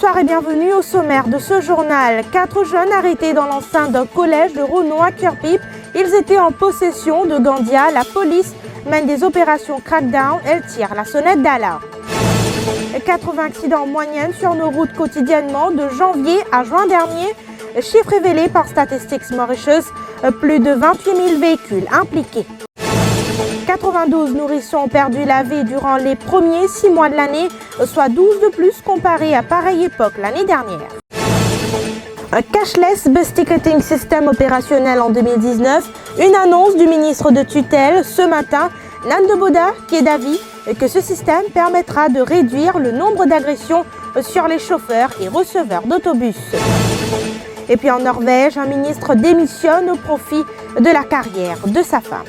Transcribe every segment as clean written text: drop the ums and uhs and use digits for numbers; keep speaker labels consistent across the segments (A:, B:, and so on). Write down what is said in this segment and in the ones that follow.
A: Bonsoir et bienvenue au sommaire de ce journal. 4 jeunes arrêtés dans l'enceinte d'un collège de Rono à Curepipe. Ils étaient en possession de Gandia. La police mène des opérations crackdown. Elle tire la sonnette d'alarme. 80 accidents en moyenne sur nos routes quotidiennement de janvier à juin dernier. Chiffre révélé par Statistics Mauritius, plus de 28 000 véhicules impliqués. 92 nourrissons ont perdu la vie durant les premiers 6 mois de l'année, soit 12 de plus comparé à pareille époque l'année dernière. Un cashless bus ticketing system opérationnel en 2019, une annonce du ministre de tutelle ce matin, Nan de Boda, qui est d'avis que ce système permettra de réduire le nombre d'agressions sur les chauffeurs et receveurs d'autobus. Et puis en Norvège, un ministre démissionne au profit de la carrière de sa femme.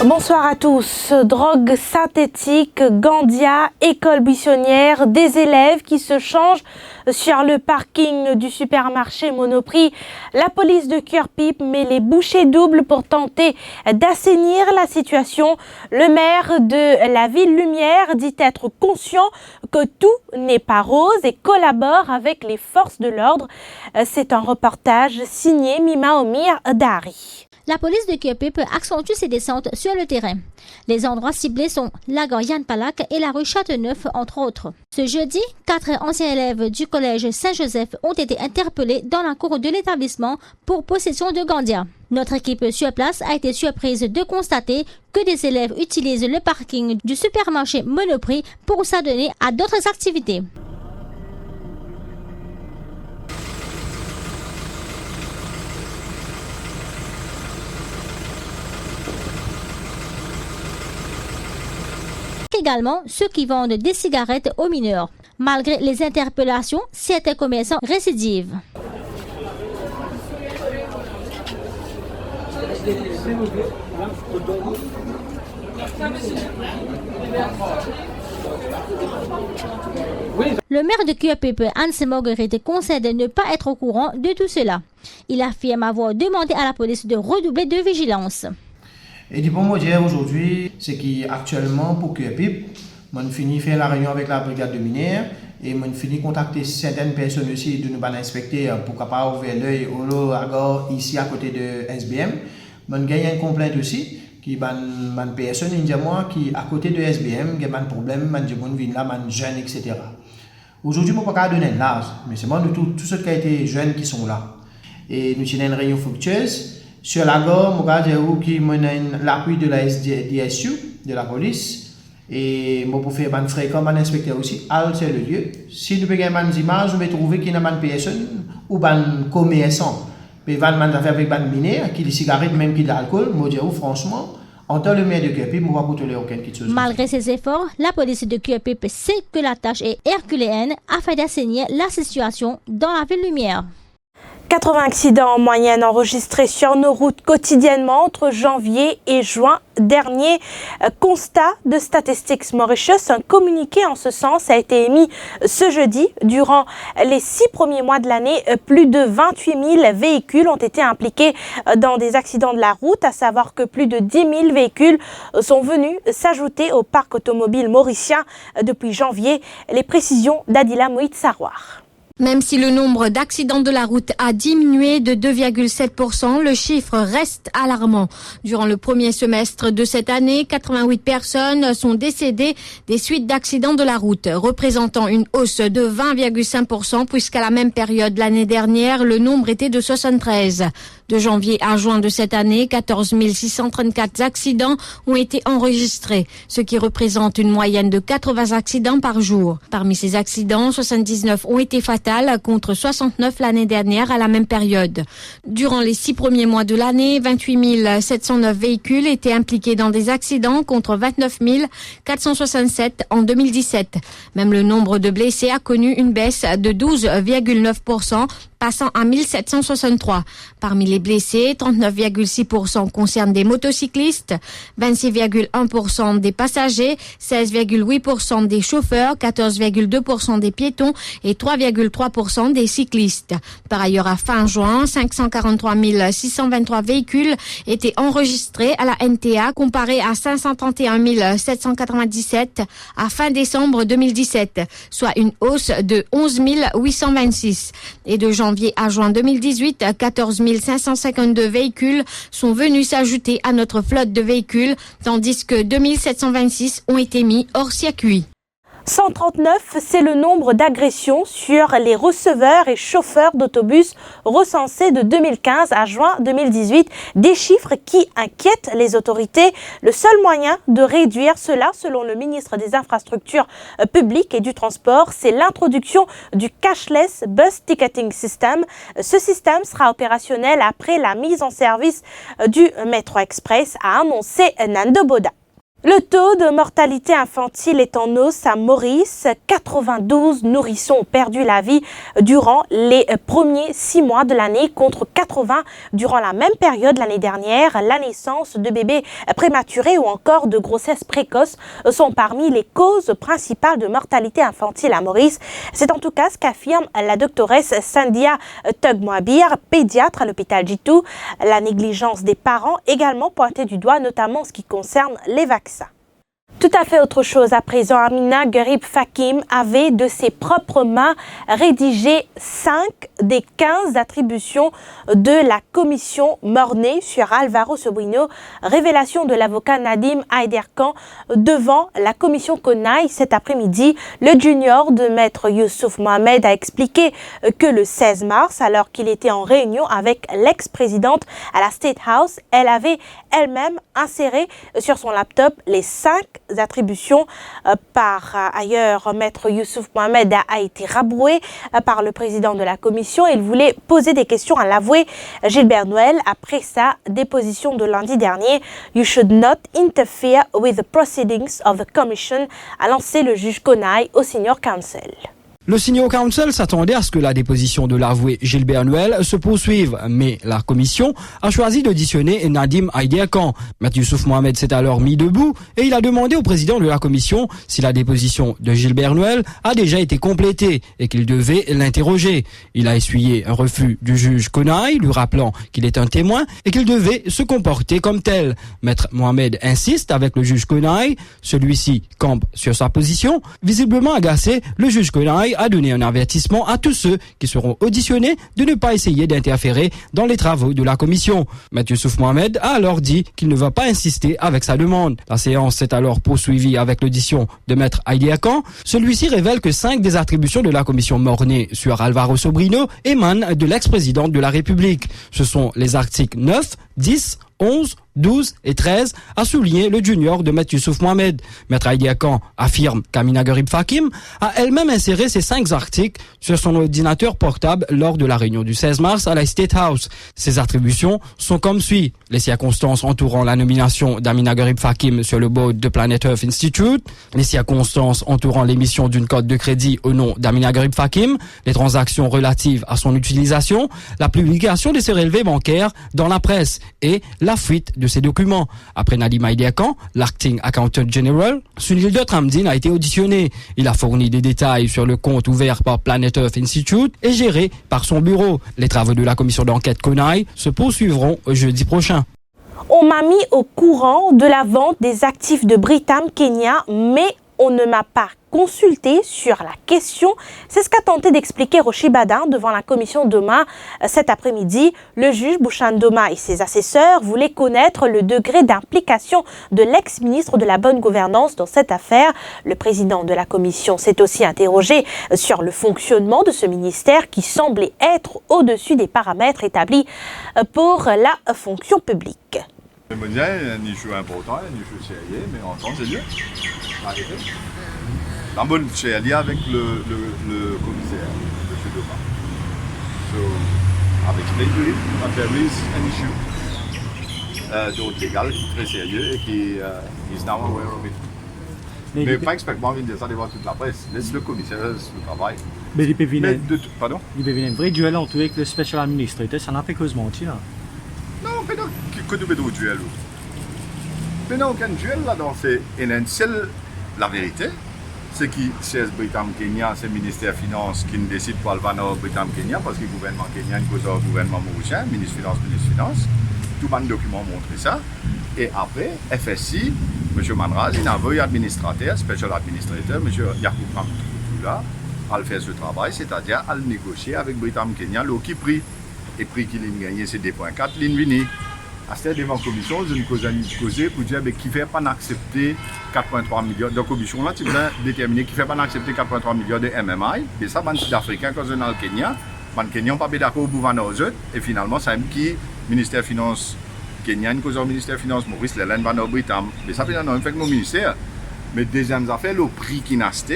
A: Bonsoir à tous. Drogue synthétique, Gandia, école buissonnière, des élèves qui se changent sur le parking du supermarché Monoprix. La police de Curepipe met les bouchées doubles pour tenter d'assainir la situation. Le maire de la ville Lumière dit être conscient que tout n'est pas rose et collabore avec les forces de l'ordre. C'est un reportage signé Mima Omir Dari.
B: La police de Curepipe accentue ses descentes sur le terrain. Les endroits ciblés sont la gare Yann Palak et la rue Châteauneuf, entre autres. Ce jeudi, 4 anciens élèves du collège Saint-Joseph ont été interpellés dans la cour de l'établissement pour possession de Gandia. Notre équipe sur place a été surprise de constater que des élèves utilisent le parking du supermarché Monoprix pour s'adonner à d'autres activités. Également ceux qui vendent des cigarettes aux mineurs. Malgré les interpellations, certains commerçants récidivent. Le maire de Curepipe, Hans Marguerite, conseille de ne pas être au courant de tout cela. Il affirme avoir demandé à la police de redoubler de vigilance.
C: Et du bon mot dire aujourd'hui, c'est qu'actuellement pour Curepipe, on finit faire la réunion avec la brigade de mineurs et on finit contacter certaines personnes aussi de nous inspecter pour capable ouvrir l'œil au agor ici à côté de SBM. On gagne une complainte aussi qui ban personne indien moi qui à côté de SBM gagne un problème man jebon vin là man jeune etc. Aujourd'hui on peut pas donner l'âge mais c'est moi de tout ceux qui a été jeunes qui sont là et nous tenons une réunion fructueuse. Sur la gare, qui mène l'appui de la DSU, de la police, et je peux faire un fréquent, un inspecteur aussi, alter le lieu. Si nous avons des images, nous pouvons trouver qu'il y a une personne ou un commerçant, puis van man affaire avec un mineur, qui des cigarettes, même qui de l'alcool, je dis franchement, en tant que maire de Curepipe, je ne vais pas tolérer aucune chose.
B: Malgré ces efforts, la police de Curepipe sait que la tâche est herculéenne afin d'assainir la situation dans la ville Lumière.
A: 80 accidents en moyenne enregistrés sur nos routes quotidiennement entre janvier et juin dernier. Constat de Statistics Mauritius, un communiqué en ce sens a été émis ce jeudi. Durant les 6 premiers mois de l'année, plus de 28 000 véhicules ont été impliqués dans des accidents de la route, à savoir que plus de 10 000 véhicules sont venus s'ajouter au parc automobile mauricien depuis janvier. Les précisions d'Adila Moïd Sarouar.
D: Même si le nombre d'accidents de la route a diminué de 2,7%, le chiffre reste alarmant. Durant le premier semestre de cette année, 88 personnes sont décédées des suites d'accidents de la route, représentant une hausse de 20,5% puisqu'à la même période l'année dernière, le nombre était de 73. De janvier à juin de cette année, 14 634 accidents ont été enregistrés, ce qui représente une moyenne de 80 accidents par jour. Parmi ces accidents, 79 ont été fatals contre 69 l'année dernière à la même période. Durant les 6 premiers mois de l'année, 28 709 véhicules étaient impliqués dans des accidents contre 29 467 en 2017. Même le nombre de blessés a connu une baisse de 12,9% passant à 1763. Parmi les blessés, 39,6% concernent des motocyclistes, 26,1% des passagers, 16,8% des chauffeurs, 14,2% des piétons et 3,3% des cyclistes. Par ailleurs, à fin juin, 543 623 véhicules étaient enregistrés à la NTA comparé à 531 797 à fin décembre 2017, soit une hausse de 11 826. Et de janvier à juin 2018, 14 552 véhicules sont venus s'ajouter à notre flotte de véhicules, tandis que 2726 ont été mis hors circuit.
A: 139, c'est le nombre d'agressions sur les receveurs et chauffeurs d'autobus recensés de 2015 à juin 2018. Des chiffres qui inquiètent les autorités. Le seul moyen de réduire cela, selon le ministre des Infrastructures publiques et du Transport, c'est l'introduction du Cashless Bus Ticketing System. Ce système sera opérationnel après la mise en service du Métro Express, a annoncé Nando Boda. Le taux de mortalité infantile est en hausse à Maurice. 92 nourrissons ont perdu la vie durant les premiers 6 mois de l'année contre 80 durant la même période l'année dernière. La naissance de bébés prématurés ou encore de grossesses précoces sont parmi les causes principales de mortalité infantile à Maurice. C'est en tout cas ce qu'affirme la doctoresse Sandia Tugmoabir, pédiatre à l'hôpital Jitu. La négligence des parents également pointée du doigt, notamment en ce qui concerne les vaccins. Tout à fait autre chose à présent, Amina Gharib Fakim avait de ses propres mains rédigé 5 des 15 attributions de la commission Mornay sur Alvaro Sobrino. Révélation de l'avocat Nadim Aiderkan devant la commission Konaï cet après-midi. Le junior de maître Youssouf Mohamed a expliqué que le 16 mars, alors qu'il était en réunion avec l'ex-présidente à la State House, elle avait elle-même inséré sur son laptop les 5 attributions. Par ailleurs, maître Youssouf Mohamed a été rabroué par le président de la commission. Il voulait poser des questions à l'avoué Gilbert Noël après sa déposition de lundi dernier. You should not interfere with the proceedings of the commission, a lancé le juge Konaï au Senior Counsel.
E: Le Senior Counsel s'attendait à ce que la déposition de l'avoué Gilbert Noël se poursuive, mais la commission a choisi d'auditionner Nadim Aiderkan. Maître Youssouf Mohamed s'est alors mis debout et il a demandé au président de la commission si la déposition de Gilbert Noël a déjà été complétée et qu'il devait l'interroger. Il a essuyé un refus du juge Konaï, lui rappelant qu'il est un témoin et qu'il devait se comporter comme tel. Maître Mohamed insiste avec le juge Konaï. Celui-ci campe sur sa position. Visiblement agacé, le juge Konaï a donné un avertissement à tous ceux qui seront auditionnés de ne pas essayer d'interférer dans les travaux de la commission. Maître Youssouf Mohamed a alors dit qu'il ne va pas insister avec sa demande. La séance s'est alors poursuivie avec l'audition de maître Aiderkan. Celui-ci révèle que 5 des attributions de la commission Mornay sur Alvaro Sobrino émanent de l'ex-président de la République. Ce sont les articles 9, 10, 11, 12 et 13, a souligné le junior de Maître Youssouf Mohamed. Maître Aiderkan affirme qu'Amina Gharib Fakim a elle-même inséré ces 5 articles sur son ordinateur portable lors de la réunion du 16 mars à la State House. Ces attributions sont comme suit. Les circonstances entourant la nomination d'Amina Gharib Fakim sur le board de Planet Earth Institute, les circonstances entourant l'émission d'une carte de crédit au nom d'Amina Gharib Fakim, les transactions relatives à son utilisation, la publication de ses relevés bancaires dans la presse et la fuite de ces documents. Après Nadim Aiderkan, l'acting accountant general, Sunil Dotramdin a été auditionné. Il a fourni des détails sur le compte ouvert par Planet Earth Institute et géré par son bureau. Les travaux de la commission d'enquête Konaï se poursuivront jeudi prochain.
A: On m'a mis au courant de la vente des actifs de Britam Kenya, mais on ne m'a pas consulté sur la question. C'est ce qu'a tenté d'expliquer Rochi Badin devant la commission Doma cet après-midi. Le juge Bouchan Doma et ses assesseurs voulaient connaître le degré d'implication de l'ex-ministre de la Bonne Gouvernance dans cette affaire. Le président de la commission s'est aussi interrogé sur le fonctionnement de ce ministère qui semblait être au-dessus des paramètres établis pour la fonction publique.
F: Le mondial est un issue important, un issue CIA, mais en temps, c'est Dieu. La bonne CIA avec le commissaire, M. Doma. So, I've explained to him that there is an issue légal très sérieux et qui is now aware of it. Mais pas expertement venir dire ça devant toute la presse. Laisse le commissaire faire le travail.
G: Mais il peut venir.
F: Pardon?
G: Il peut venir un vrai duel entre avec le special administrator, ça n'a pas cause mentir.
F: Non, mais non, que tu veux dire duel? Mais non, aucun duel là-dedans, c'est la vérité. C'est qui, c'est Britam Kenya, c'est le ministère des Finances qui décide pour le vendre Britam Kenya parce que le gouvernement kenyan cause le gouvernement mauricien, ministre des Finances. Tout le document montre ça. Et après, FSI, M. Manraz, il a envoyé administrateur, special administrator, M. Yacoub Ramtoula, à faire ce travail, c'est-à-dire à négocier avec Britam Kenya le prix. Et prix qu'il a gagné, c'est 2,4 l'Invini. À cette devant la commission, je me causé pour dire qui ne fait pas accepter 4,3 millions. Donc, la commission là, tu vas déterminer qui ne fait pas accepter 4,3 millions de MMI. Et ça, les Sud-Africains, quand on est au Kenya, les Kenyans n'ont pas d'accord au gouvernement aux autres. Et finalement, c'est qui, ministère des Finances kenyan, cause au ministère des Finances, Maurice Leland, Van Britam. Mais ça, finalement, fait que mon ministère. Mais deuxième affaire, le prix qui n'a pas,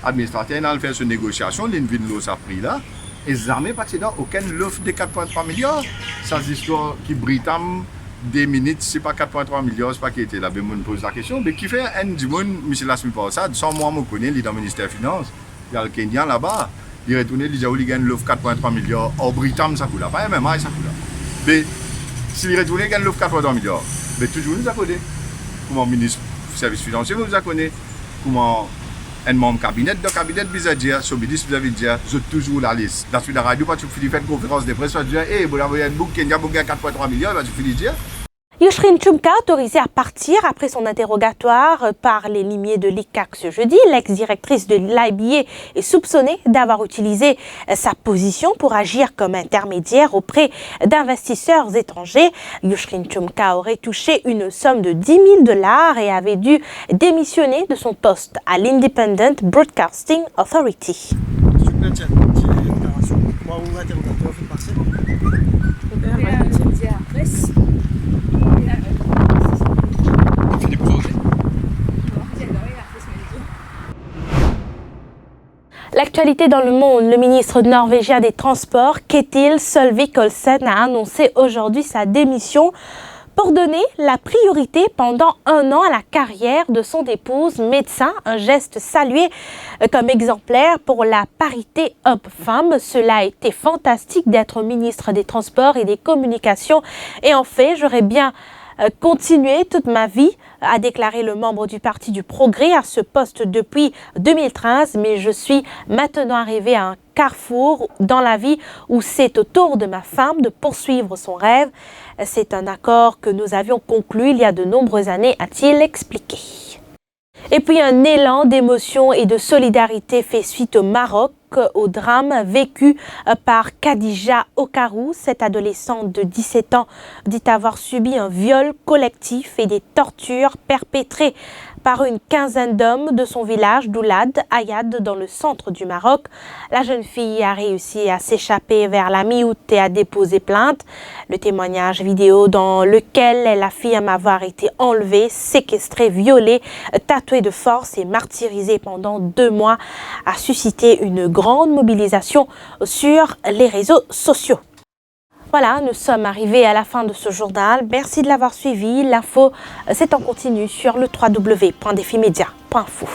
F: l'administrateur a fait cette négociation, l'Invin a pris là. Et jamais pas dans aucune l'offre de 4,3 milliards. Ça, c'est l'histoire qui Britam, des minutes, c'est pas 4,3 milliards, c'est pas qui était là. Mais on pose la question, mais qui fait un du monde, M. Lasmi Parsad, sans moi, je connais, il est dans le ministère des Finances. Il y a le Kenyan là-bas. Il retourne, il dit, il gagne l'offre 4,3 milliards. Or, Britam, ça coule là. Pas MMA, ça coule là. Mais s'il retourne, il gagne l'offre 4,3 milliards. Mais toujours, nous a connu. Comment le ministre du service financier nous a connu. Comment un membre cabinet bisa dire, ce ministre vous dire, je toujours la liste. Dans la radio, tu finis faire une conférence de presse, tu dis, hey, vous avez un book Kenya, vous avez 4,3 millions, tu finis dire.
A: Yushrin Chumka, autorisée à partir après son interrogatoire par les limiers de l'ICAC ce jeudi, l'ex-directrice de l'IBA est soupçonnée d'avoir utilisé sa position pour agir comme intermédiaire auprès d'investisseurs étrangers. Yushrin Chumka aurait touché une somme de $10,000 et avait dû démissionner de son poste à l'Independent Broadcasting Authority. L'actualité dans le monde, le ministre norvégien des Transports, Ketil Solvik-Olsen, a annoncé aujourd'hui sa démission pour donner la priorité pendant 1 an à la carrière de son épouse médecin, un geste salué comme exemplaire pour la parité homme-femme. Cela a été fantastique d'être ministre des Transports et des Communications et en fait, j'aurais bien continué toute ma vie, a déclaré le membre du Parti du Progrès à ce poste depuis 2013, mais je suis maintenant arrivé à un carrefour dans la vie où c'est au tour de ma femme de poursuivre son rêve. C'est un accord que nous avions conclu il y a de nombreuses années, a-t-il expliqué. Et puis un élan d'émotion et de solidarité fait suite au Maroc, au drame vécu par Khadija Okarou. Cette adolescente de 17 ans dit avoir subi un viol collectif et des tortures perpétrées par une quinzaine d'hommes de son village d'Oulad, Ayad, dans le centre du Maroc. La jeune fille a réussi à s'échapper vers la mi-août et à déposer plainte. Le témoignage vidéo dans lequel elle affirme avoir été enlevée, séquestrée, violée, tatouée de force et martyrisée pendant 2 mois a suscité une grande mobilisation sur les réseaux sociaux. Voilà, nous sommes arrivés à la fin de ce journal. Merci de l'avoir suivi. L'info, c'est en continu sur le www.defimedia.info.